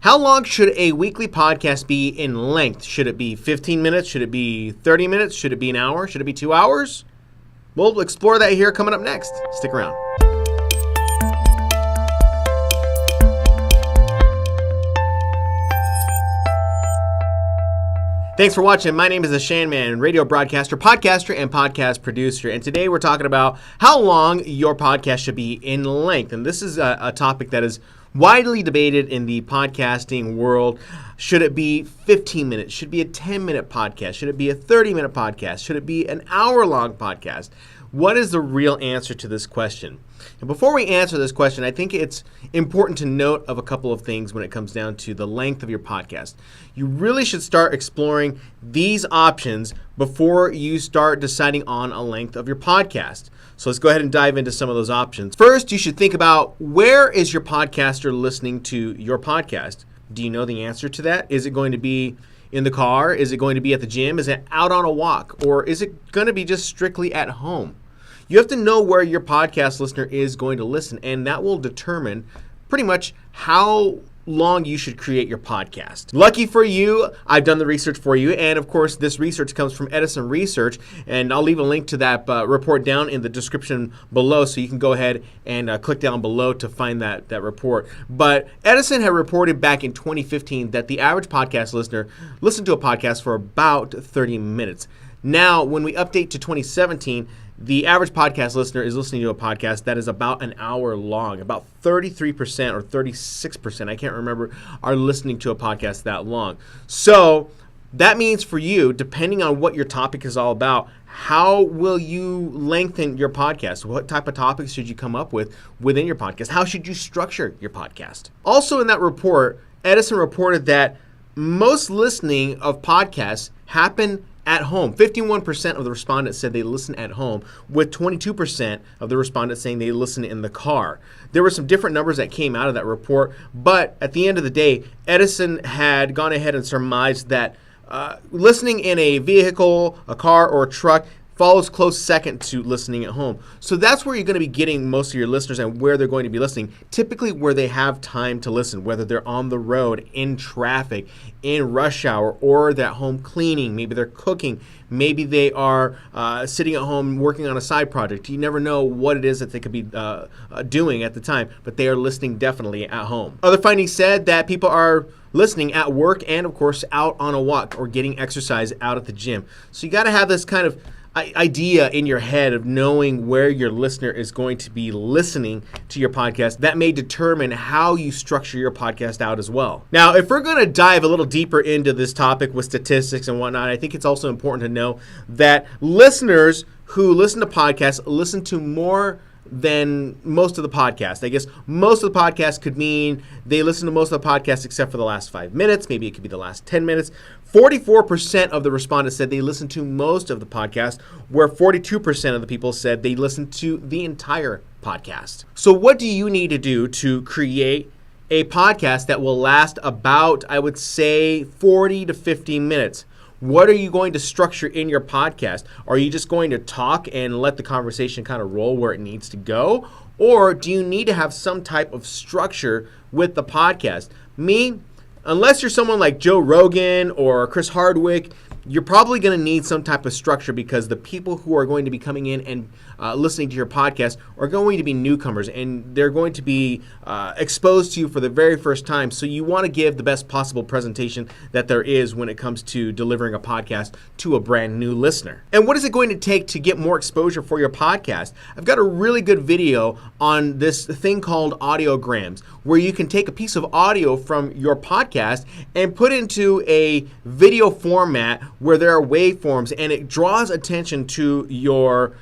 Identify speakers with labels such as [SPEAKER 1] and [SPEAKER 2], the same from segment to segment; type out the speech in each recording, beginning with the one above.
[SPEAKER 1] How long should a weekly podcast be in length? Should it be 15 minutes? Should it be 30 minutes? Should it be an hour? Should it be 2 hours? We'll explore that here coming up next. Stick around. Thanks for watching. My name is Ashan Man, radio broadcaster, podcaster, and podcast producer. And today we're talking about how long your podcast should be in length. And this is a topic that is widely debated in the podcasting world. Should it be 15 minutes? Should it be a 10-minute podcast? Should it be a 30-minute podcast? Should it be an hour-long podcast? What is the real answer to this question? And before we answer this question, I think it's important to note of a couple of things when it comes down to the length of your podcast. You really should start exploring these options before you start deciding on a length of your podcast. So let's go ahead and dive into some of those options. First, you should think about, where is your podcaster listening to your podcast? Do you know the answer to that? Is it going to be in the car? Is it going to be at the gym? Is it out on a walk? Or is it going to be just strictly at home? You have to know where your podcast listener is going to listen, and that will determine pretty much how long you should create your podcast. Lucky for you, I've done the research for you, and of course this research comes from Edison Research, and I'll leave a link to that report down in the description below, so you can go ahead and click down below to find that report. But Edison had reported back in 2015 that the average podcast listener listened to a podcast for about 30 minutes. Now, when we update to 2017, the average podcast listener is listening to a podcast that is about an hour long. About 33% or 36%, I can't remember, are listening to a podcast that long. So that means for you, depending on what your topic is all about, how will you lengthen your podcast? What type of topics should you come up with within your podcast? How should you structure your podcast? Also in that report, Edison reported that most listening of podcasts happen at home. 51% of the respondents said they listen at home, with 22% of the respondents saying they listen in the car. There were some different numbers that came out of that report, but at the end of the day, Edison had gone ahead and surmised that listening in a vehicle, a car, or a truck follows close second to listening at home. So that's where you're going to be getting most of your listeners and where they're going to be listening, typically where they have time to listen, whether they're on the road, in traffic, in rush hour, or they're at home cleaning, maybe they're cooking, maybe they are sitting at home working on a side project. You never know what it is that they could be doing at the time, but they are listening definitely at home. Other findings said that people are listening at work and, of course, out on a walk or getting exercise out at the gym. So you got to have this kind of idea in your head of knowing where your listener is going to be listening to your podcast. That may determine how you structure your podcast out as well. Now, if we're going to dive a little deeper into this topic with statistics and whatnot, I think it's also important to know that listeners who listen to podcasts listen to more than most of the podcasts. I guess most of the podcasts could mean they listen to most of the podcasts except for the last 5 minutes. Maybe it could be the last 10 minutes. 44% of the respondents said they listened to most of the podcast, where 42% of the people said they listened to the entire podcast. So what do you need to do to create a podcast that will last about, I would say, 40 to 50 minutes? What are you going to structure in your podcast? Are you just going to talk and let the conversation kind of roll where it needs to go? Or do you need to have some type of structure with the podcast? Unless you're someone like Joe Rogan or Chris Hardwick, you're probably going to need some type of structure, because the people who are going to be coming in and listening to your podcast are going to be newcomers, and they're going to be exposed to you for the very first time. So you want to give the best possible presentation that there is when it comes to delivering a podcast to a brand new listener. And what is it going to take to get more exposure for your podcast? I've got a really good video on this thing called audiograms, where you can take a piece of audio from your podcast and put into a video format where there are waveforms, and it draws attention to your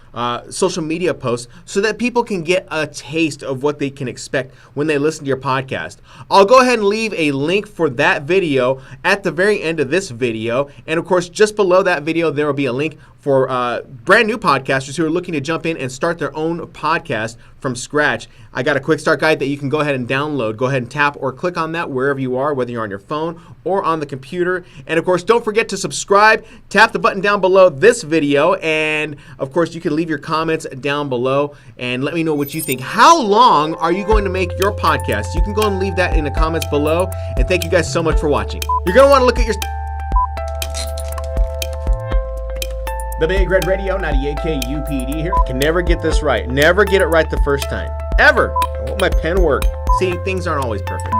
[SPEAKER 1] social media posts so that people can get a taste of what they can expect when they listen to your podcast. I'll go ahead and leave a link for that video at the very end of this video. And of course, just below that video, there will be a link for for brand new podcasters who are looking to jump in and start their own podcast from scratch. I got a quick start guide that you can go ahead and download. Go ahead and tap or click on that wherever you are, whether you're on your phone or on the computer. And of course, don't forget to subscribe. Tap the button down below this video. And of course, you can leave your comments down below and let me know what you think. How long are you going to make your podcast? You can go and leave that in the comments below. And thank you guys so much for watching. You're going to want to look at your... The Big Red Radio, 98 KUPD here. Can never get this right. Never get it right the first time. Ever. I want my pen work. See, things aren't always perfect.